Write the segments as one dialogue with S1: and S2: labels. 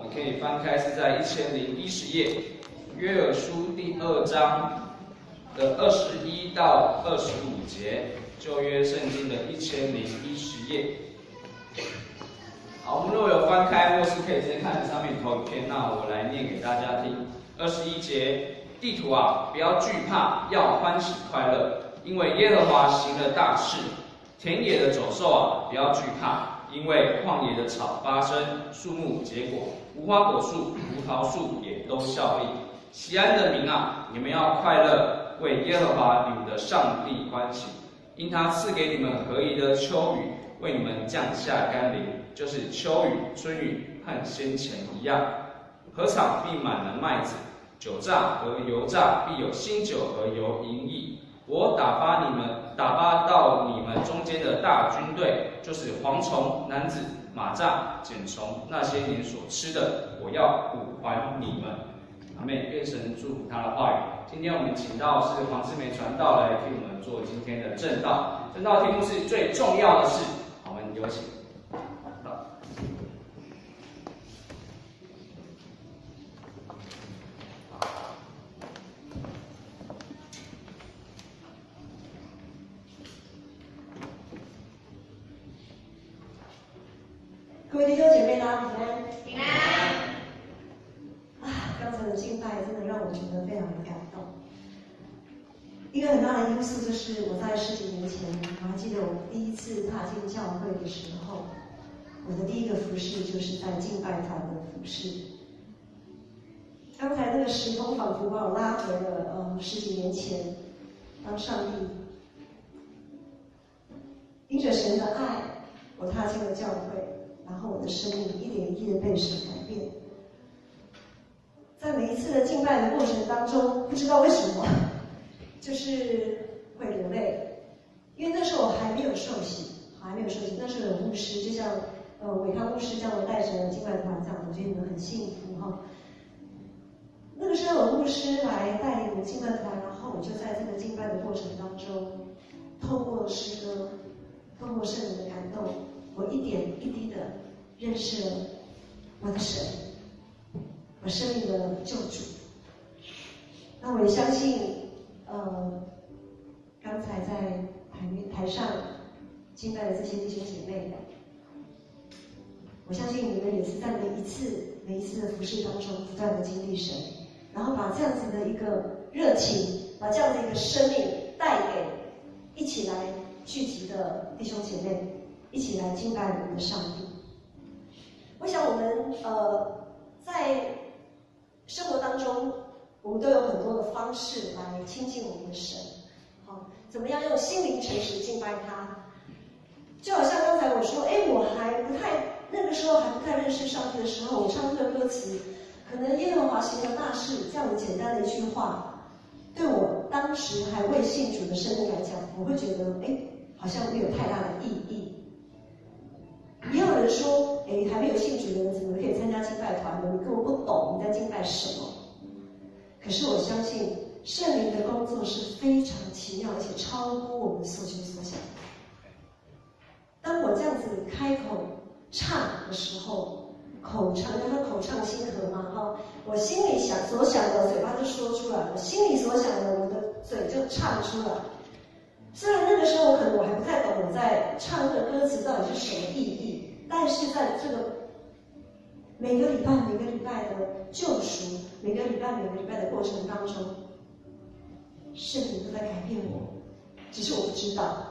S1: 你可以翻开是在1010页，约珥书第2章的21到25节，旧约圣经的1010页。好，我们如果有翻开，或是可以直接看上面投影片，那我来念给大家听。21节，地土啊，不要惧怕，要欢喜快乐，因为耶和华行了大事。田野的走兽啊，不要惧怕，因为旷野的草发生，树木结果，无花果树、葡萄树也都效力。西安的民啊，你们要快乐，为耶和华你们的上帝欢喜，因他赐给你们合宜的秋雨，为你们降下甘霖，就是秋雨、春雨和先前一样。禾场必满了麦子，酒榨和油榨必有新酒和油盈溢。我打发到你们中间的大军队，就是蝗虫、男子、马蚱、茧虫，那些年所吃的，我要补还你们。阿们，愿神祝福他的话语。今天我们请到是黄志梅传道来替我们做今天的正道。正道题目是最重要的事。好，我们有请。
S2: 各位弟兄姐妹，大家平安。
S3: 平安。
S2: 刚才的敬拜真的让我觉得非常的感动。一个很大的因素就是我在10几年前，我还记得我第一次踏进教会的时候，我的第一个服事就是在敬拜团的服事。刚才那个时空仿佛把我拉回了10几年前，当上帝因着神的爱，我踏进了教会。然后我的生命一点一滴的被神改变，在每一次的敬拜的过程当中，不知道为什么，就是会流泪，因为那时候我还没有受洗，那时候有牧师，就像伟康牧师这样的带着敬拜团这样，我觉得你们很幸福哈。那个时候有牧师来带领我们敬拜团，然后我就在这个敬拜的过程当中，透过诗歌，透过圣灵的感动。我一点一滴的认识了我的神，我生命的救主。那我也相信，刚才在台上敬拜的这些弟兄姐妹，我相信你们也是在每一次的服事当中不断的经历神，然后把这样子的一个热情，把这样的一个生命带给一起来聚集的弟兄姐妹。一起来敬拜我们的上帝。我想我们在生活当中，我们都有很多的方式来亲近我们的神。好，怎么样用心灵诚实敬拜他？就好像刚才我说，那个时候还不太认识上帝的时候，我唱这个歌词，可能耶和华行了大事这样的简单的一句话，对我当时还未信主的生命来讲，我会觉得好像没有太大的意义。也有人说，还没有信主的人怎么可以参加敬拜团呢？你根本不懂你在敬拜什么。可是我相信圣灵的工作是非常奇妙，而且超乎我们所求所想。当我这样子开口唱的时候，口唱，叫做口唱心和嘛，我心里所想的，嘴巴就说出来；我心里所想的，我的嘴就唱出来。虽然那个时候可能我还不太懂我在唱这个歌词到底是什么意义，但是在这个每个礼拜的救赎，每个礼拜的过程当中，圣灵都在改变我，只是我不知道。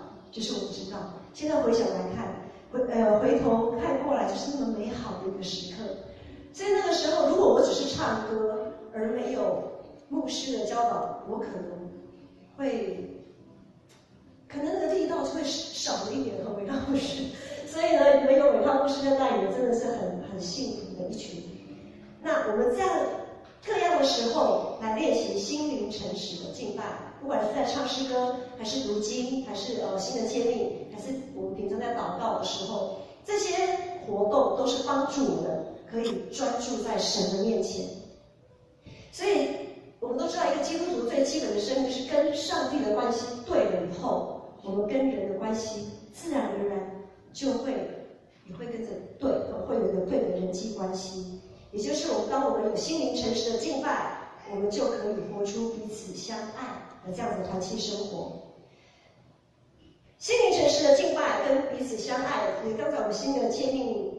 S2: 现在回想来看，回头看过来，就是那么美好的一个时刻。所以那个时候，如果我只是唱歌而没有牧师的教导，我可能那个力道就会少了一点和伟康牧师，所以呢，没有伟康牧师的带领，真的是很幸福的一群。那我们这样各样的时候来练习心灵诚实的敬拜，不管是在唱诗歌，还是读经，还是新的诫命，还是我们平常在祷告的时候，这些活动都是帮助我们可以专注在神的面前。所以我们都知道，一个基督徒最基本的生命是跟上帝的关系对了以后，我们跟人的关系自然而然也会跟着对，会有一个对的人际关系。也就是当我们有心灵诚实的敬拜，我们就可以活出彼此相爱的这样子的团契生活。心灵诚实的敬拜跟彼此相爱，刚才我们新的诫命，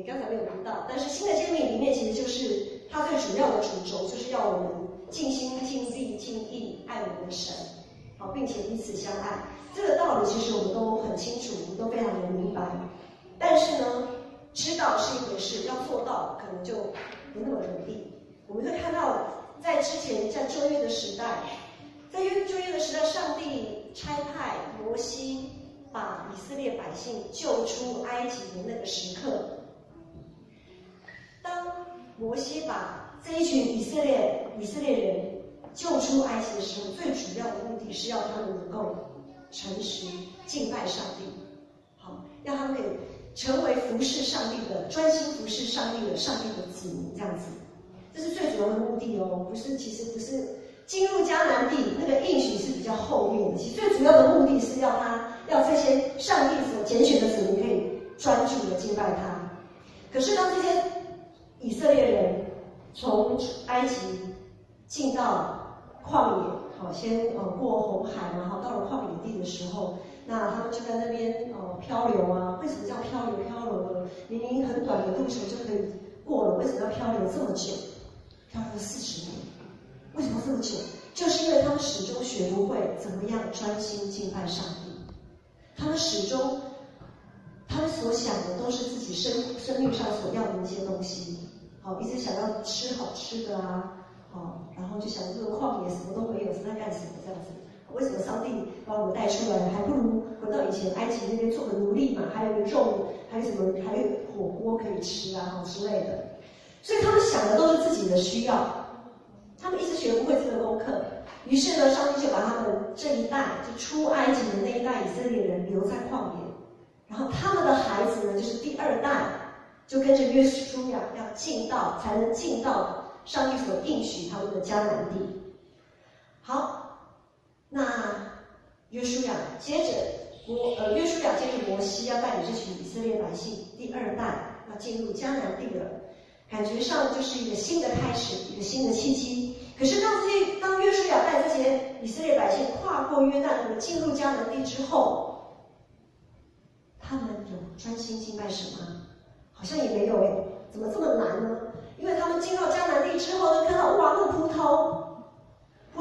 S2: 刚才没有读到，但是新的诫命里面其实就是它最主要的主轴，就是要我们尽心、尽力、尽意爱我们的神，好，并且彼此相爱。这个道理其实我们都很清楚，我们都非常的明白。但是呢，知道是一回事，要做到可能就不那么容易。我们会看到，在之前在旧约的时代，上帝差派摩西把以色列百姓救出埃及的那个时刻，当摩西把这一群以色列人救出埃及的时候，最主要的目的是要他们能够诚实敬拜上帝，好，让他们可以成为服侍上帝的、专心服侍上帝的子民，这样子，这是最主要的目的哦。其实不是进入迦南地那个应许是比较后面的，其实最主要的目的是要这些上帝所拣选的子民可以专注的敬拜他。可是当这些以色列人从埃及进到旷野，好，先过红海嘛，好，到了旷野地的时候，那他们就在那边漂流啊。为什么叫漂流呢？明明很短的路程就可以过了，为什么要漂流这么久？漂流40年，为什么这么久？就是因为他们始终学不会怎么样专心敬拜上帝。他们所想的都是自己生命上所要的一些东西，好，一直想要吃好吃的啊，好，然后就想这个旷野什么都没有，是在干什么这样子？为什么上帝把我们带出来，还不如回到以前埃及那边做个奴隶嘛？还有肉，还有火锅可以吃啊，好之类的。所以他们想的都是自己的需要，他们一直学不会这个功课。于是呢，上帝就把他们这一代，就出埃及的那一代以色列人留在旷野，然后他们的孩子呢，就是第2代，就跟着约书亚才能进到上帝所应许他们的迦南地。好，那约书亚接着摩西要带领这群以色列百姓第2代要进入迦南地了，感觉上就是一个新的开始，一个新的契机。可是当约书亚带这些以色列百姓跨过约旦河进入迦南地之后，他们有专心敬拜神吗？好像也没有诶，怎么这么难呢？因为他们进到迦南地之后，就看到哇，那葡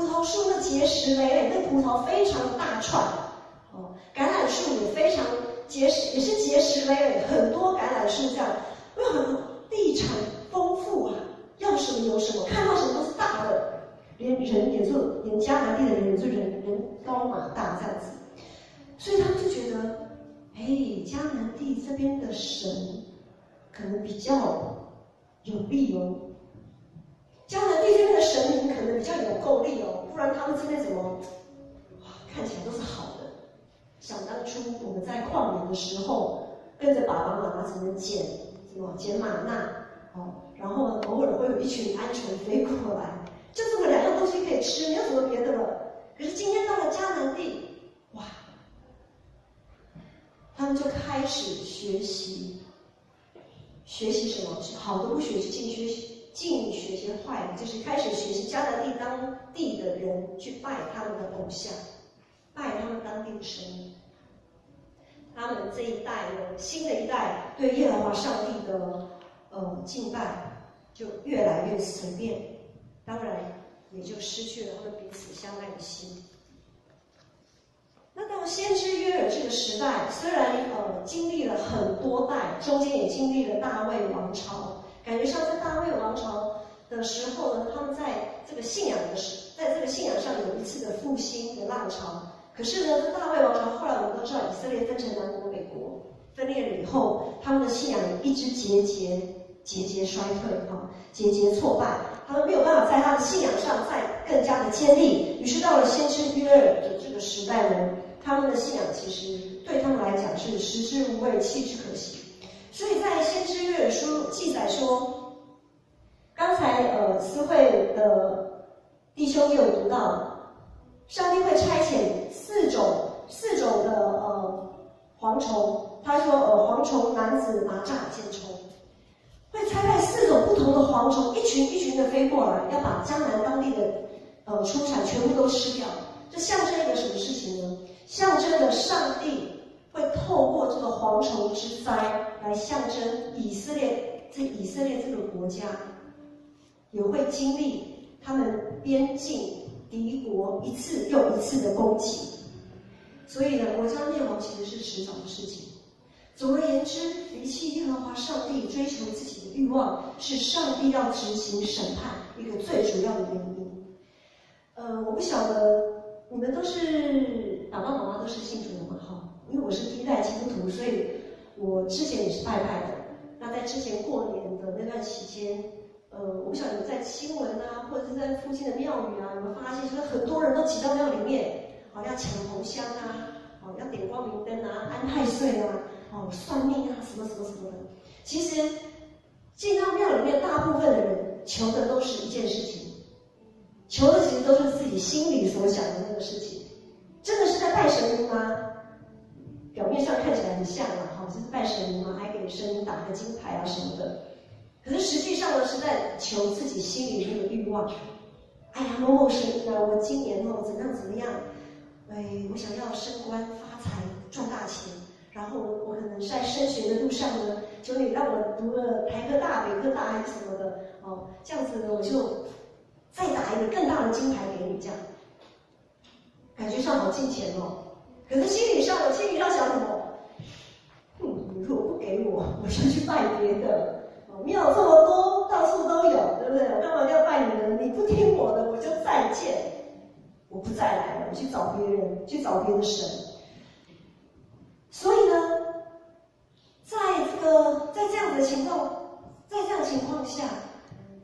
S2: 萄树那结实累累，那葡萄非常的大串，橄榄树也非常结实，也是结实累累，很多橄榄树这样，地产丰富啊，要什么有什么，看到什么都是大的，连迦南地的人高马大这样子，所以他们就觉得，迦南地这边的神可能比较有力哦，迦南地这边的神明可能比较有够力哦，不然他们这边怎么看起来都是好的。想当初我们在旷野的时候，跟着爸爸妈妈怎么捡玛纳，然后呢，偶尔会有一群鹌鹑飞过来，就这么2样东西可以吃，没有什么别的了。可是今天到了迦南地，哇，他们就开始学习什么？好的不学，尽学些坏的，就是开始学习迦南地当地的人去拜他们的偶像，拜他们当地的神。他们这一代呢，新的一代对耶和华上帝的敬拜就越来越随便，当然也就失去了他们彼此相爱的心。那到先知约珥这个时代，虽然经历了很多代，中间也经历了大卫王朝，感觉上在大卫王朝的时候呢，他们在这个信仰上有一次的复兴的浪潮。可是呢，这大卫王朝后来我们都知道，以色列分成南国北国，分裂了以后，他们的信仰也一直节节衰退，节节挫败，他们没有办法在他的信仰上再更加的坚立。于是到了先知约珥的这个时代呢，他们的信仰其实对他们来讲是食之无味，弃之可惜。所以在先知约珥书记载说，刚才思慧的弟兄也有读到，上帝会差遣四种的蝗虫，他说蝗虫、男子、蚂蚱、茧虫，会差派4种不同的蝗虫一群一群的飞过来，要把迦南当地的出产全部都吃掉。这象征一个什么事情呢？象征着上帝会透过这个蝗虫之灾来象征以色列这个国家也会经历他们边境敌国一次又一次的攻击。所以呢，国家灭亡其实是迟早的事情。总而言之，离弃耶和华上帝，追求自己的欲望，是上帝要执行审判一个最主要的原因。我不晓得你们都是爸爸妈妈都是信主的嘛？哈，因为我是第一代基督徒，所以我之前也是拜拜的。那在之前过年的那段期间，我不晓得你们在新闻啊，或者是在附近的庙宇啊，有没有发现，就是很多人都挤到庙里面，要抢红香啊，要点光明灯啊，安太岁啊，算命啊，什么什么什么的。其实进到庙里面，大部分的人求的都是一件事情，求的其实都是自己心里所想的那个事情。真的是在拜神明吗？表面上看起来很像啊，就是拜神明嘛，还给神明打个金牌啊什么的。可是实际上呢，是在求自己心里那个欲望。哎呀，某某神明啊，我今年怎样怎么样？我想要升官发财赚大钱，然后我可能在升学的路上呢，求你让我读了台科大、北科大还是什么的，这样子呢，我就再打一个更大的金牌给你，这样感觉上好金钱哦。可是心理上想什么？你如果不给我，我就去拜别的。庙这么多，到处都有，对不对？我干嘛要拜你呢？你不听我的，我就再见。我不再来了，我去找别人，去找别的神。所以呢，在这样的情况下，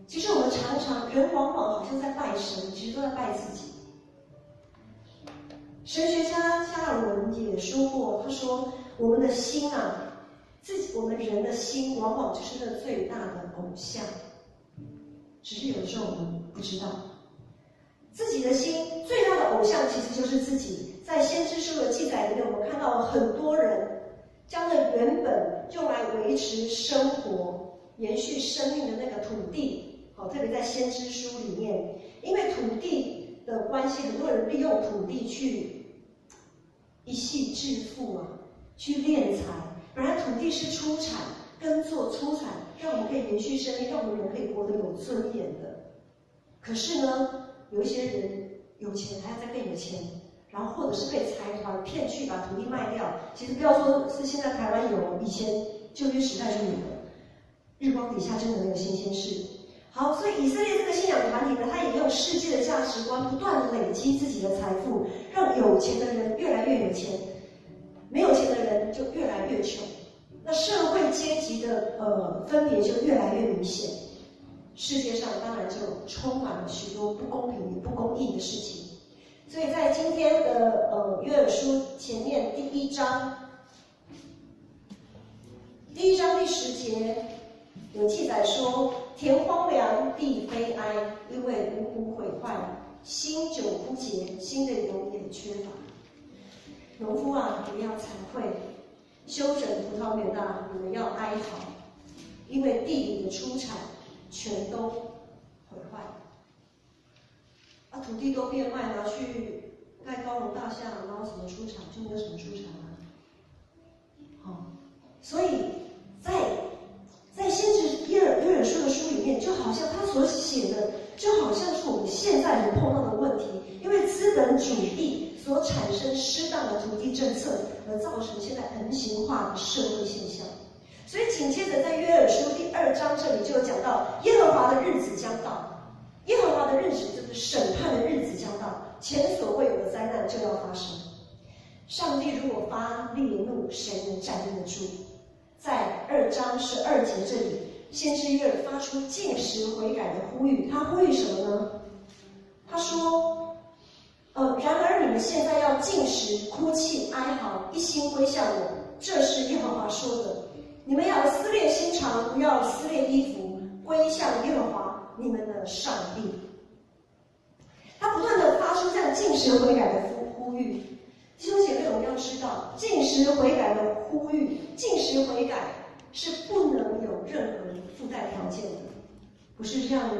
S2: 其实我们常常人往往好像在拜神，其实都在拜自己。神学家加尔文也说过，他说我们的心啊，我们人的心往往就是那最大的偶像，只是有的时候我们不知道。自己的心最大的偶像其实就是自己。在先知书的记载里面，我们看到了很多人将那原本用来维持生活、延续生命的那个土地，特别在先知书里面，因为土地的关系，很多人利用土地去一夕致富啊，去敛财。本来土地是出产、耕作出产，让我们可以延续生命，让我们人可以活得有尊严的。可是呢，有一些人有钱还要再更有钱，然后或者是被财团骗去把土地卖掉。其实不要说是现在台湾有，以前旧约时代就有了。日光底下真的没有新鲜事。好，所以以色列这个信仰团体呢，他也用世界的价值观不断的累积自己的财富，让有钱的人越来越有钱，没有钱的人就越来越穷。那社会阶级的分别就越来越明显。世界上当然就充满了许多不公平也不公义的事情。所以在今天的约珥书前面第一章第10节有记载说，田荒凉，地悲哀，因为五谷毁坏，新酒枯竭，新的油也缺乏。农夫啊，你们要惭愧；修整葡萄园啊，你们要哀嚎，因为地里的出产全都毁坏了。土地都变卖，拿去盖高楼大厦，然后什么出产就没有什么出产了。所以在先知约珥书的书里面，就好像他所写的，就好像是我们现在人碰到的问题，因为资本主义所产生失当的土地政策，而造成现在人形化的社会现象。所以紧接着在约珥书第2章这里就有讲到，耶和华的日子将到，耶和华的日子就是审判的日子将到，前所未有的灾难就要发生。上帝如果发烈怒，谁能站立得住？在2章12节这里，先知约珥发出禁食悔改的呼吁。他呼吁什么呢？他说然而你们现在要禁食、哭泣、哀嚎，一心归向我，这是耶和华说的。你们要撕裂心肠，不要撕裂衣服，归向耶和华你们的上帝。他不断的发出这样禁食悔改的呼吁。弟兄姐妹，我们要知道，禁食悔改的呼吁，禁食悔改是不能有任何附带条件的。不是像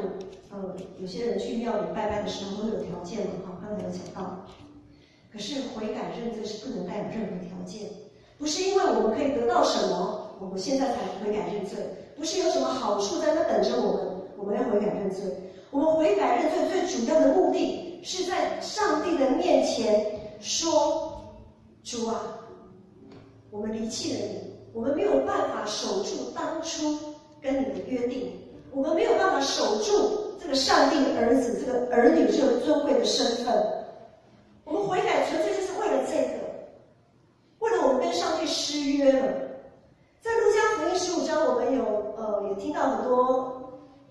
S2: 有些人去庙里拜拜的时候都有条件嘛，刚才有讲到。可是悔改认罪是不能带有任何条件，不是因为我们可以得到什么，我们现在才悔改认罪，不是有什么好处在那等着我们要悔改认罪。我们悔改认罪最主要的目的是在上帝的面前说：主啊，我们离弃了你，我们没有办法守住当初跟你的约定，我们没有办法守住这个上帝儿子、这个儿女这个尊贵的身份。我们悔改纯粹就是为了这个，为了我们跟上帝失约了。在路加福音15章，我们也听到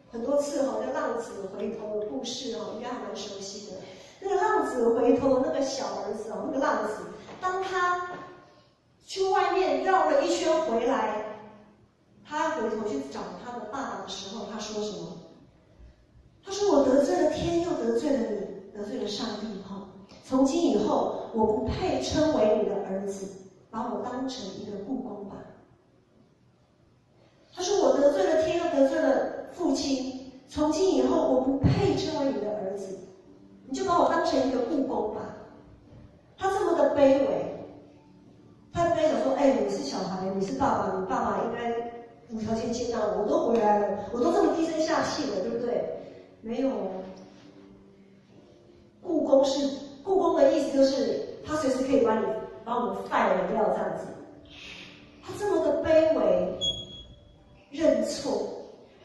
S2: 很多次那个浪子回头的故事应该还蛮熟悉的。那个浪子回头，那个小儿子那个浪子，当他去外面绕了一圈回来，他回头去找他的爸爸的时候，他说什么？他说：“我得罪了天，又得罪了你，得罪了上帝。从今以后，我不配称为你的儿子，把我当成一个雇工吧。”他说：“我得罪了天，又得罪了父亲，从今以后，我不配称为你的儿子，你就把我当成一个雇工吧。”他这么的卑微，他应该想说：“我是小孩，你是爸爸，你爸爸应该无条件接纳我，我都回来了，我都这么低声下气了，对不对？”没有，雇工的意思就是他随时可以把我们 fire 掉这样子。他这么的卑微，认错。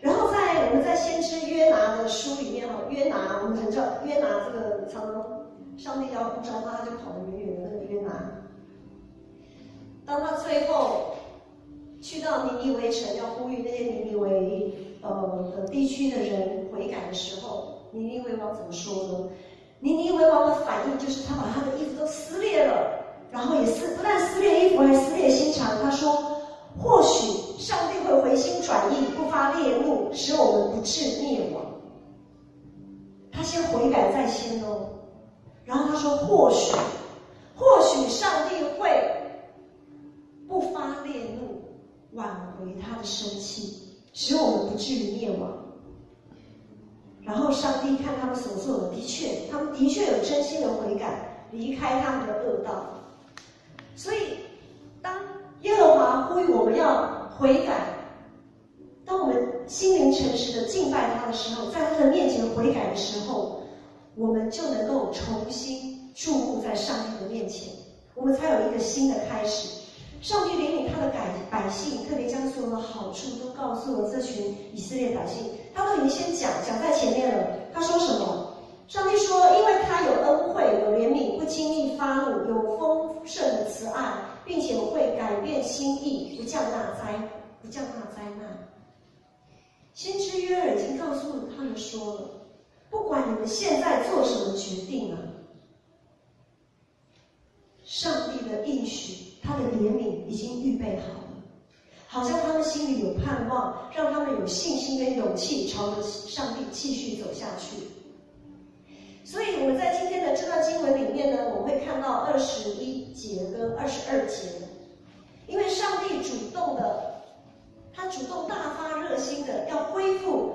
S2: 然后我们在先知约拿的书里面约拿我们很知道约拿这个常常上帝要呼召他就跑得远远的那个约拿。当他最后去到尼尼微城，要呼吁那些尼尼微的地区的人悔改的时候，尼尼微王怎么说呢？尼尼微王的反应就是他把他的衣服都撕裂了，然后不但撕裂衣服，还撕裂心肠。他说：“或许上帝会回心转意，不发烈怒，使我们不致灭亡。”他先悔改在先哦，然后他说：“或许上帝会不发烈怒，挽回他的生气，使我们不至于灭亡。”然后上帝看他们所做的，他们的确有真心的悔改，离开他们的恶道。所以，当耶和华呼吁我们要悔改，当我们心灵诚实的敬拜他的时候，在他的面前悔改的时候，我们就能够重新注目在上帝的面前，我们才有一个新的开始。上帝怜悯他的百姓，特别将所有的好处都告诉了这群以色列百姓，他都已经先讲在前面了。他说什么？上帝说：“因为他有恩惠，有怜悯，不轻易发怒，有丰盛的慈爱，并且会改变心意，不降大灾难。”先知约珥已经告诉他们说了，不管你们现在做什么决定上帝的应许，他的怜悯已经预备好了，好像他们心里有盼望，让他们有信心跟勇气朝着上帝继续走下去。所以我们在今天的这段经文里面呢，我们会看到21节跟22节，因为上帝他主动大发热心的要恢复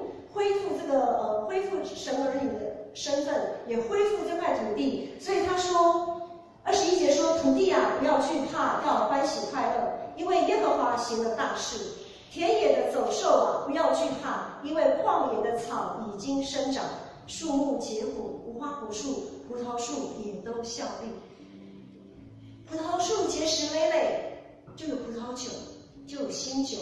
S2: 神儿女的身份，也恢复这块土地，所以他说21节说：“土地啊，不要惧怕，要欢喜快乐，因为耶和华行了大事。田野的走兽啊，不要惧怕，因为旷野的草已经生长，树木结果，无花果树、葡萄树也都效力。葡萄树结实累累，就有葡萄酒，就有新酒；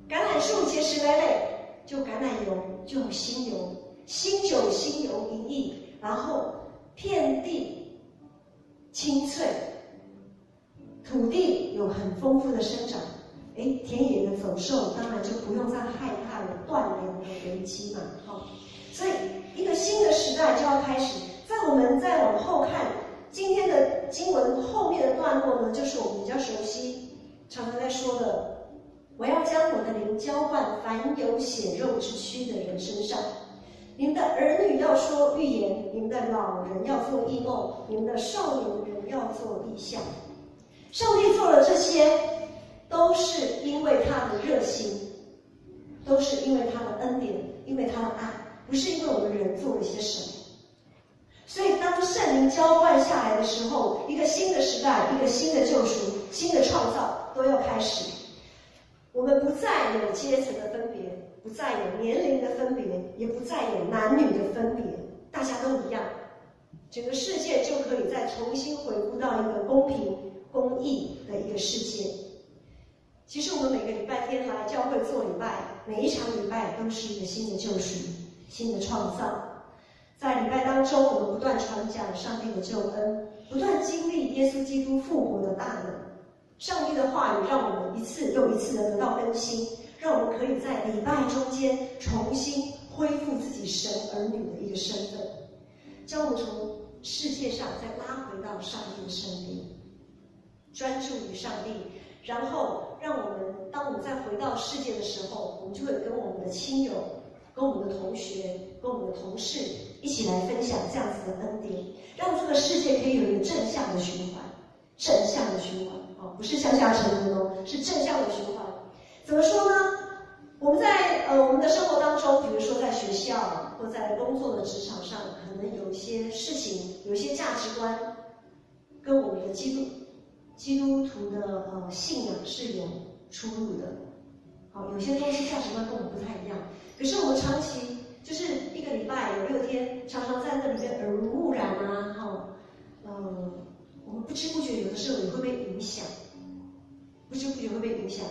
S2: 橄榄树结实累累，就橄榄油，就有新油，新酒新油一溢，然后遍地青翠，土地有很丰富的生长。田野的走兽当然就不用再害怕有断粮的危机嘛。所以一个新的时代就要开始。在我们再往后看今天的经文后面的段落呢，就是我们比较熟悉常常在说的：“我要将我的灵浇灌凡有血肉之躯的人身上，你们的儿女要说预言，你们的老人要做异梦，你们的少年人要做异象。”上帝做了这些，都是因为他的热心。都是因为他的恩典，因为他的爱，不是因为我们人做了一些什么。所以当圣灵浇灌下来的时候，一个新的时代，一个新的救赎，新的创造都要开始。我们不再有阶层的分别，不再有年龄的分别，也不再有男女的分别，大家都一样，整个世界就可以再重新回复到一个公平公义的一个世界。其实我们每个礼拜天来教会做礼拜，每一场礼拜都是一个新的救赎，新的创造。在礼拜当中，我们不断传讲上帝的救恩，不断经历耶稣基督复活的大能。上帝的话语让我们一次又一次的得到更新，让我们可以在礼拜中间重新恢复自己神儿女的一个身份，将我们从世界上再拉回到上帝的身边，专注于上帝，然后让我们当我们再回到世界的时候，我们就会跟我们的亲友、跟我们的同学、跟我们的同事一起来分享这样子的恩典，让这个世界可以有一个正向的循环，正向的循环。不是向下沉沦哦，是正向的循环。怎么说呢？我们在我们的生活当中，比如说在学校或在工作的职场上，可能有一些事情，有一些价值观，跟我们的基督徒的信仰是有出入的。有些东西价值观跟我们不太一样，可是我们长期就是一个礼拜有6天，常常在那里面耳濡目染啊，我们不知不觉有的时候也会被影响，不知不觉会被影响，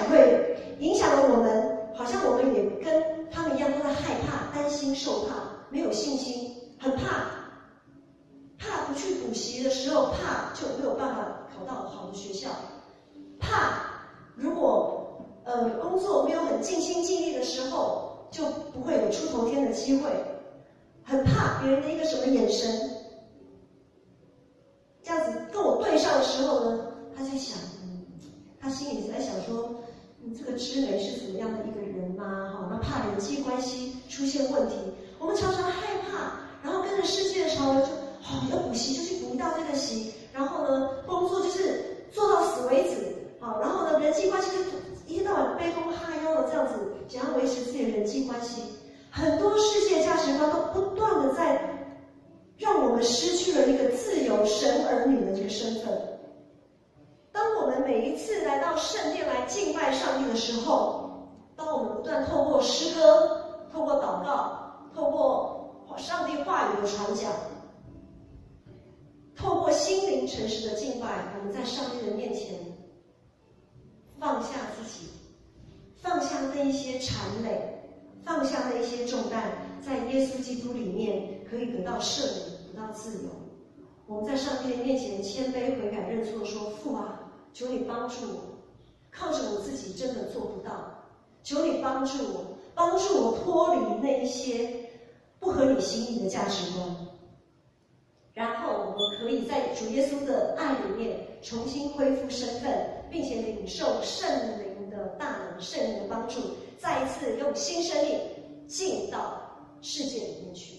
S2: 会影响了我们，好像我们也跟他们一样都在害怕、担心、受怕，没有信心，很怕不去补习的时候，怕就没有办法考到好的学校，怕如果工作没有很尽心尽力的时候，就不会有出头天的机会，很怕别人的一个什么眼神。这样子跟我对上的时候呢，他在想，他心里在想说，这个知梅是怎么样的一个人吗？那怕人际关系出现问题，我们常常害怕，然后跟着世界的潮流，就要补习就去补一大堆的习，然后呢，工作就是做到死为止，然后呢，人际关系就一天到晚卑躬哈腰的这样子，想要维持自己的人际关系，很多世界价值观都不断的在让我们失去了一个自由神儿女的这个身份。当我们每一次来到圣殿来敬拜上帝的时候，当我们不断透过诗歌、透过祷告、透过上帝话语的传讲，透过心灵诚实的敬拜，我们在上帝的面前放下自己，放下那一些缠累，放下那一些重担，在耶稣基督里面可以得到赦免，得到自由。我们在上帝的面前谦卑悔改认错，说父啊，求你帮助我，靠着我自己真的做不到，求你帮助我脱离那一些不合你心意的价值观，然后我们可以在主耶稣的爱里面重新恢复身份，并且领受圣灵的大能、圣灵的帮助，再一次用新生命进到世界里面去。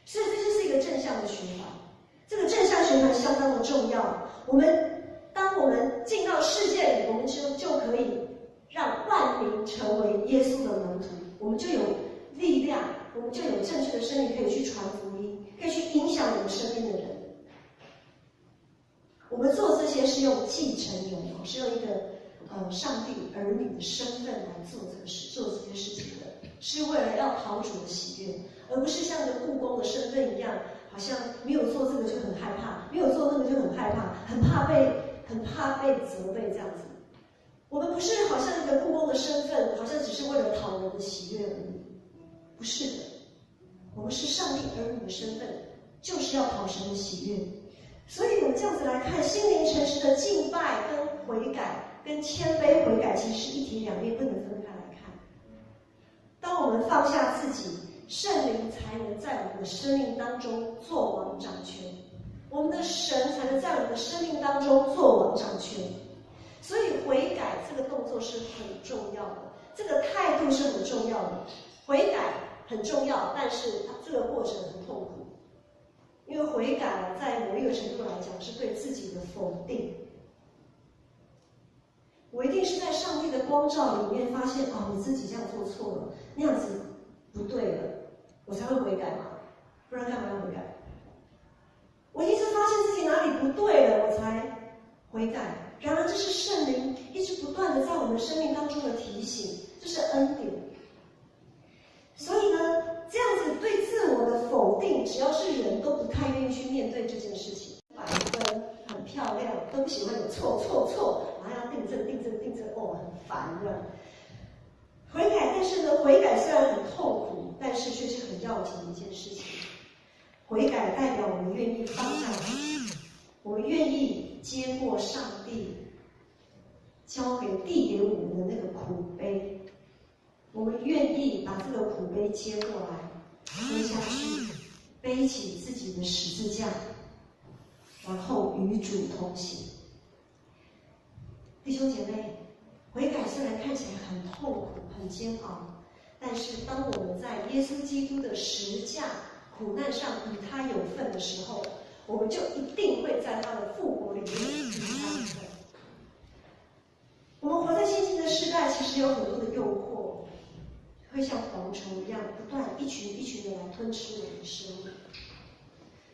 S2: 所以这就是一个正向的循环，这个正向循环相当的重要。当我们进到世界里，我们就可以让万民成为耶稣的门徒，我们就有力量，我们就有正确的生命可以去传福音，可以去影响我们身边的人。我们做这些是用继承人，是用一个上帝儿女的身份来做这些事情的，是为了要讨主的喜悦，而不是像一个雇工的身份一样，好像没有做这个就很害怕，没有做那个就很害怕，很怕被责备这样子。我们不是好像一个雇工的身份，好像只是为了讨人的喜悦而已，不是的。我们是上帝儿女的身份，就是要讨神的喜悦。所以我们这样子来看，心灵诚实的敬拜跟悔改跟谦卑悔改其实是一体两面，不能分开来看。当我们放下自己，圣灵才能在我们的生命当中做王掌权，我们的神才能在我们的生命当中做王掌权。所以悔改这个动作是很重要的，这个态度是很重要的。悔改很重要，但是这个过程很痛苦，因为悔改在某一个程度来讲是对自己的否定。我一定是在上帝的光照里面发现，哦，我自己这样做错了，那样子不对了，我才会悔改嘛，不然干嘛要悔改？我一直发现自己哪里不对了，我才悔改。然而，这是圣灵一直不断的在我们生命当中的提醒，这是恩典。所以呢，这样子对自我的否定，只要是人都不太愿意去面对这件事情。100分很漂亮，都不喜欢有错，然后要订正，哦，很烦的。悔改，但是呢，悔改虽然很痛苦，但是却是很要紧的一件事情。悔改代表我们愿意放下自己，我们愿意接过上帝递给我们的那个苦杯，我们愿意把这个苦杯接过来，喝下去，背起自己的十字架，然后与主同行。弟兄姐妹，悔改虽然看起来很痛苦、很煎熬，但是当我们在耶稣基督的十架苦难上与他有份的时候，我们就一定会在他的复活里面与他有份。我们活在现今的时代，其实有很多的诱惑，会像蝗虫一样，不断一群一群的来吞吃我们的生命。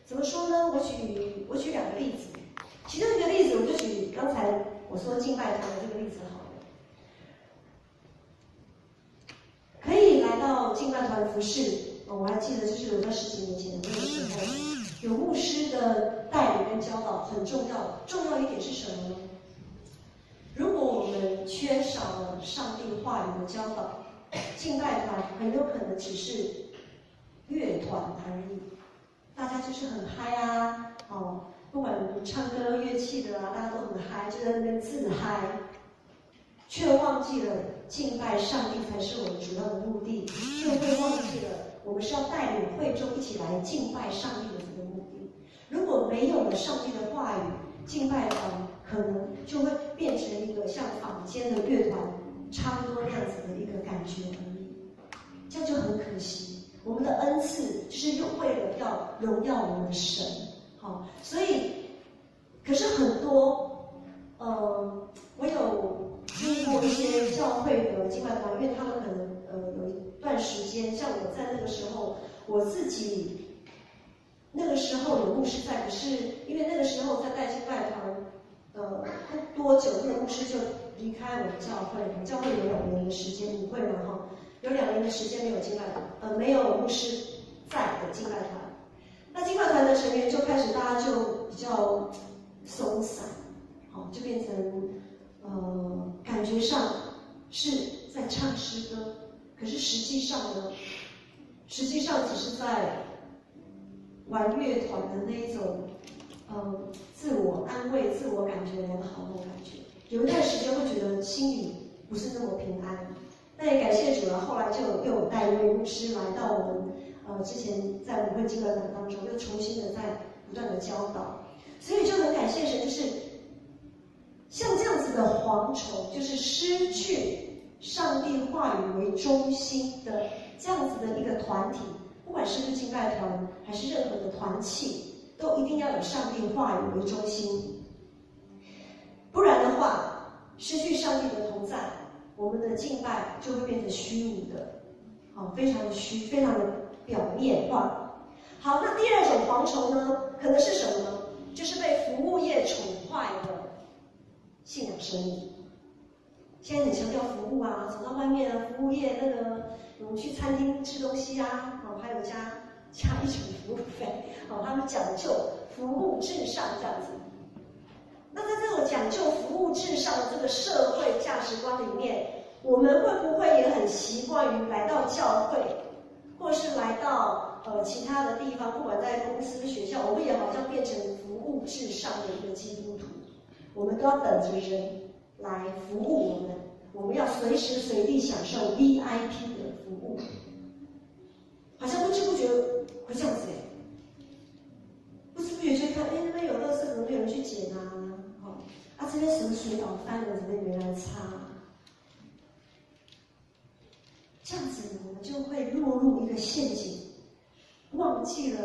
S2: 怎么说呢？我举2个例子，其中一个例子我就举刚才我说敬拜团的这个例子好了。可以来到敬拜团服侍，我还记得就是我在10几年前的那个时候，有牧师的带领跟教导很重要。重要一点是什么呢？如果我们缺少了上帝话语的教导，敬拜团很有可能只是乐团而已，大家就是很嗨啊，不管唱歌乐器的啊，大家都很嗨，就在那边自嗨，却忘记了敬拜上帝才是我们主要的目的，却会忘记了我们是要带领会众一起来敬拜上帝的这个目的。如果没有了上帝的话语，敬拜团可能就会变成一个像坊间的乐团差不多那样子的一个感觉而已，这样就很可惜。我们的恩赐就是为了要荣耀我们的神，所以可是很多我有经过一些教会的敬拜团，因为他们可能有一段时间，像我在那个时候，我自己那个时候有牧师在，可是因为那个时候在带敬拜团，不多久那个牧师就离开我的教会，我教会有2年的时间，你会吗？有2年的时间没有敬拜团，没有牧师在的敬拜团。那敬拜团的成员就开始大家就比较松散，就变成感觉上是在唱诗歌，可是实际上只是在玩乐团的那一种自我安慰、自我感觉良好的感觉。有一段时间会觉得心里不是那么平安，但也感谢主了，后来就又有带一位牧师来到我们之前在舞会敬拜团当中，又重新的在不断的教导，所以就很感谢神，就是像这样子的蝗虫，就是失去上帝话语为中心的这样子的一个团体，不管是不是敬拜团还是任何的团契，都一定要有上帝话语为中心，不然的话，失去上帝的同在，我们的敬拜就会变成虚无的，非常的虚，非常的表面化。好，那第2种蝗虫呢，可能是什么呢？就是被服务业宠坏的信仰生命。现在很强调服务啊，走到外面啊，服务业那个我们去餐厅吃东西啊，还有加一种服务费，他们讲究服务至上这样子。那在这种讲究服务至上的这个社会价值观里面，我们会不会也很习惯于来到教会，或是来到其他的地方，不管在公司、学校，我们也好像变成服务至上的一个基督徒，我们都要等着人来服务我们，我们要随时随地享受 VIP 的服务，好像不知不觉会这样子不知不觉就看，那边有垃圾怎么没有人去捡啊？这边什么水倒翻了，怎么也没人擦？这样子我们就会落入一个陷阱，忘记了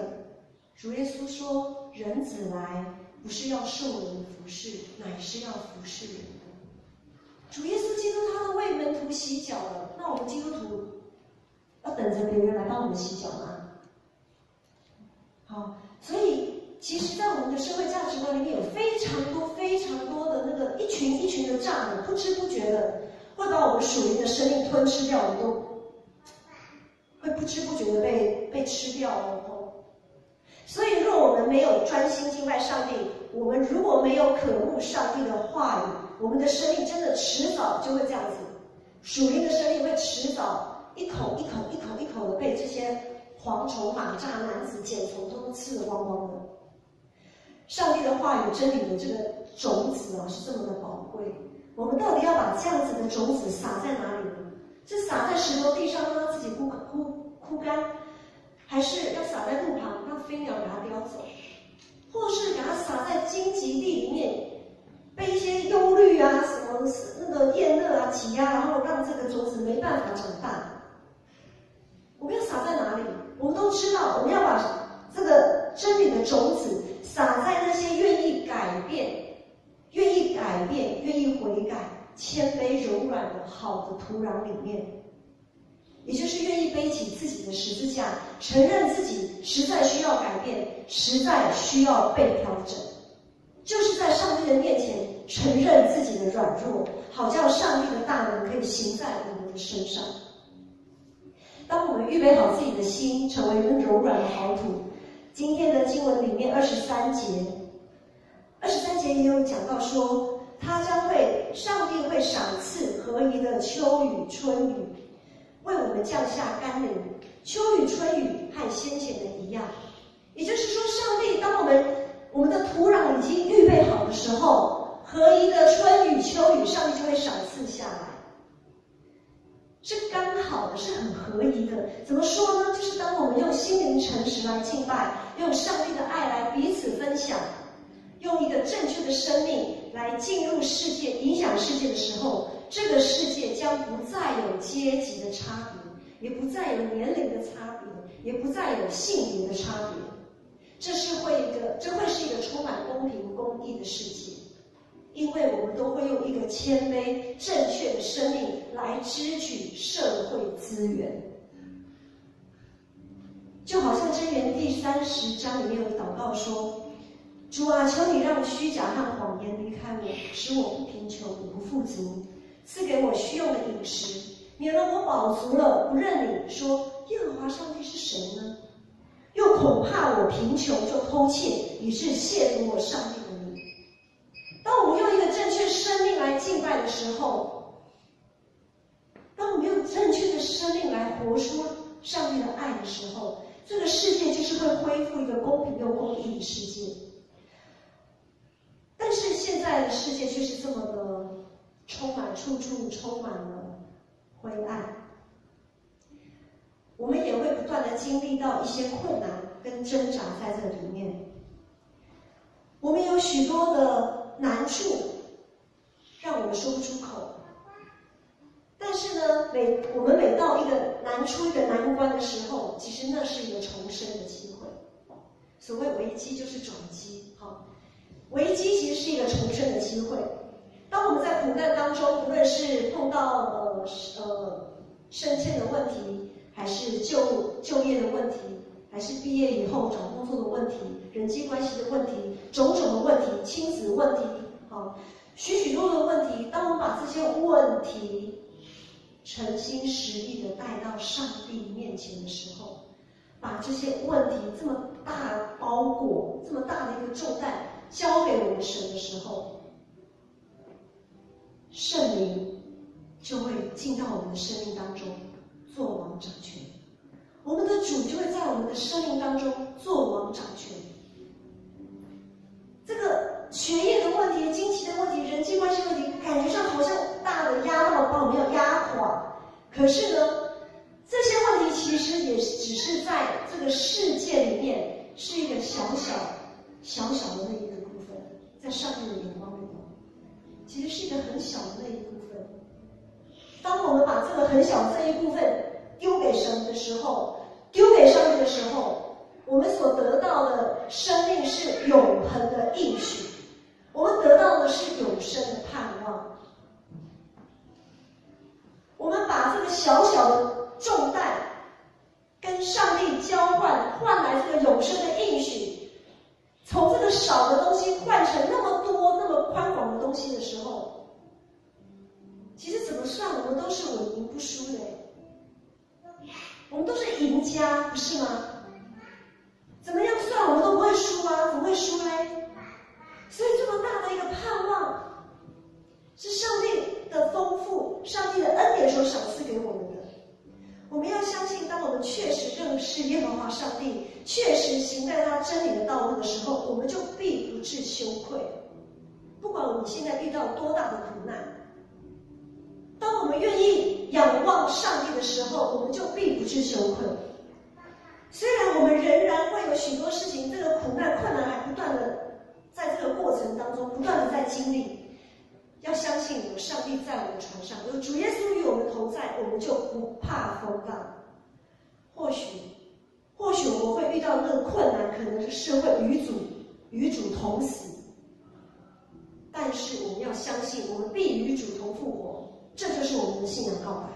S2: 主耶稣说，人子来不是要受人服侍，乃是要服侍人的。主耶稣基督他都为门徒洗脚了，那我们基督徒要等着别人来帮我们洗脚吗？好，所以其实，在我们的社会价值观里面，有非常多的那个一群一群的蚱蜢，不知不觉的会把我们属灵的生命吞吃掉，我们都会不知不觉的被吃掉哦。所以，若我们没有专心敬拜上帝，我们如果没有渴慕上帝的话语，我们的生命真的迟早就会这样子，属灵的生命会迟早一口的被这些蝗虫、蟒蚱、男子、茧虫都吃得光光的。上帝的话语、真理的这个种子啊，是这么的宝贵。我们到底要把这样子的种子撒在哪里呢？是撒在石头地上让它自己枯干，还是要撒在路旁让飞鸟把它叼走，或是给它撒在荆棘地里面，被一些忧虑啊、什么那个厌乐啊挤压，然后让这个种子没办法长大？我们要撒在哪里？我们都知道，我们要把这个真理的种子撒在那些愿意改变、愿意悔改、谦卑柔软的好的土壤里面，也就是愿意背起自己的十字架，承认自己实在需要改变，实在需要被调整，就是在上帝的面前承认自己的软弱，好叫上帝的大能可以行在我们的身上。当我们预备好自己的心，成为一个柔软的好土，今天的经文里面23节也有讲到说，上帝会赏赐合宜的秋雨春雨，为我们降下甘霖。秋雨春雨和先前的一样，也就是说，上帝当我们的土壤已经预备好的时候，合宜的春雨秋雨，上帝就会赏赐下来。是刚好的，是很合宜的。怎么说呢？就是当我们用心灵诚实来敬拜，用上帝的爱来彼此分享，用一个正确的生命来进入世界、影响世界的时候，这个世界将不再有阶级的差别，也不再有年龄的差别，也不再有性别的差别。这会是一个充满公平公义的世界。因为我们都会用一个谦卑、正确的生命来支取社会资源，就好像箴言第30章里面有祷告说：“主啊，求你让虚假和谎言离开我，使我不贫穷，也不富足，赐给我需用的饮食，免得我饱足了不认你，说耶和华上帝是谁呢？又恐怕我贫穷就偷窃，以致亵渎我上帝的名。”当我们用一个正确生命来敬拜的时候，当我们用正确的生命来活出上帝的爱的时候，这个世界就是会恢复一个公平又公义的世界。但是现在的世界却是这么的处处充满了灰暗，我们也会不断的经历到一些困难跟挣扎在这里面。我们有许多的难处让我们说不出口，但是呢，我们每到一个难处、一个难关的时候，其实那是一个重生的机会。所谓危机就是转机，危机其实是一个重生的机会。当我们在苦难当中，无论是碰到升迁的问题，还是就业的问题，还是毕业以后找工作的问题，人际关系的问题，种种的问题，亲子问题，许多的问题。当我们把这些问题诚心实意的带到上帝面前的时候，把这些问题这么大的包裹、这么大的一个重担交给我们神的时候，圣灵就会进到我们的生命当中，做王掌权。我们的主就会在我们的生命当中做王掌权。这个学业的问题、经济的问题、人际关系问题，感觉上好像大的压到把我们要压垮。可是呢，这些问题其实也只是在这个世界里面是一个小小的那一个部分，在上帝的眼光里头，其实是一个很小的那一部分。当我们把这个很小的这一部分丢给神的时候，丢给上帝的时候，我们所得到的生命是永恒的应许，我们得到的是永生的盼望。我们把这个小小的重担跟上帝交换，换来这个永生的应许，从这个少的东西换成那么多、那么宽广的东西的时候，其实怎么算，我们都是稳赢不输的，我们都是赢家，不是吗？怎么样算，我们都不会输啊，怎么会输嘞？所以这么大的一个盼望，是上帝的丰富，上帝的恩典所赏赐给我们的。我们要相信，当我们确实认识耶和华上帝，确实行在他真理的道路的时候，我们就必不致羞愧。不管我们现在遇到多大的苦难，当我们愿意仰望上帝的时候，我们就必不致羞愧。虽然我们仍然会有许多事情，这个苦难、困难还不断的在这个过程当中不断的在经历，要相信有上帝在我们船上，有主耶稣与我们同在，我们就不怕风浪。或许我们会遇到那个困难，可能是会与主同死，但是我们要相信，我们必与主同复活，这就是我们的信仰告白。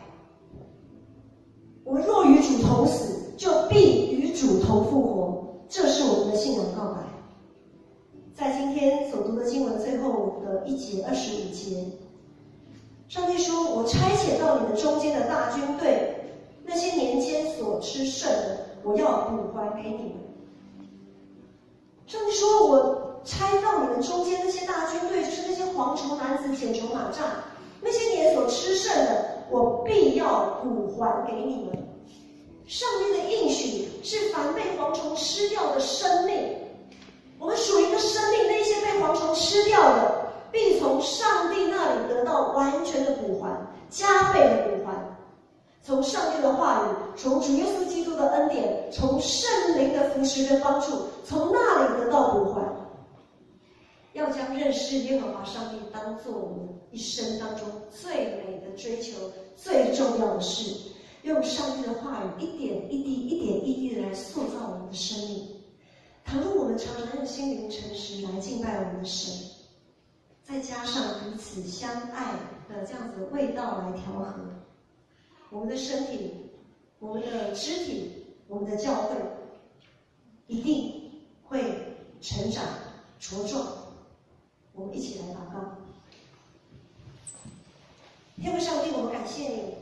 S2: 我们若与主同死，就必与主同复活，这是我们的信仰告白。在今天所读的经文最后的1节25节，上帝说：“我差遣到你们中间的大军队，那些年间所吃剩的，我要补还给你们。”上帝说：“我差到你们中间那些大军队，就是那些蝗虫男子、剪虫马蚱，那些年所吃剩的，我必要补还给你们。”上帝的应许是凡被蝗虫吃掉的生命，我们属灵的生命，那些被蝗虫吃掉的，必从上帝那里得到完全的补还，加倍的补还。从上帝的话语，从主耶稣基督的恩典，从圣灵的扶持跟帮助，从那里得到补还。要将认识耶和华上帝当作我们一生当中最美的追求，最重要的事，用上帝的话语一点一滴的来塑造我们的生命。倘若我们常常用心灵诚实来敬拜我们的神，再加上彼此相爱的这样子的味道来调和，我们的身体、我们的肢体、我们的教会一定会成长茁壮。我们一起来祷告。天父上帝，我们感谢你，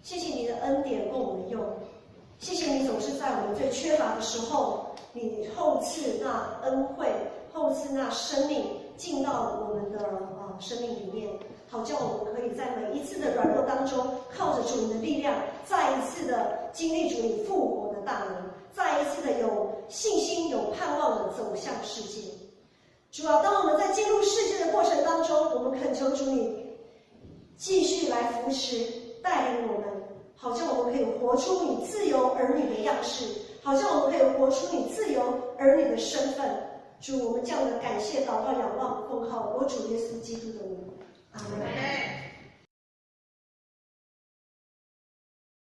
S2: 谢谢你的恩典供我们用，谢谢你总是在我们最缺乏的时候，你厚赐那恩惠，厚赐那生命进到我们的生命里面，好叫我们可以在每一次的软弱当中，靠着主你的力量，再一次的经历主你复活的大能，再一次的有信心、有盼望的走向世界。主啊，当我们在进入世界的过程当中，我们恳求主你继续来扶持带领我们，好像我们可以活出你自由儿女的样式，好像我们可以活出你自由儿女的身份。主，我们这样的感谢祷告仰望奉靠我主耶稣基督的名，阿门。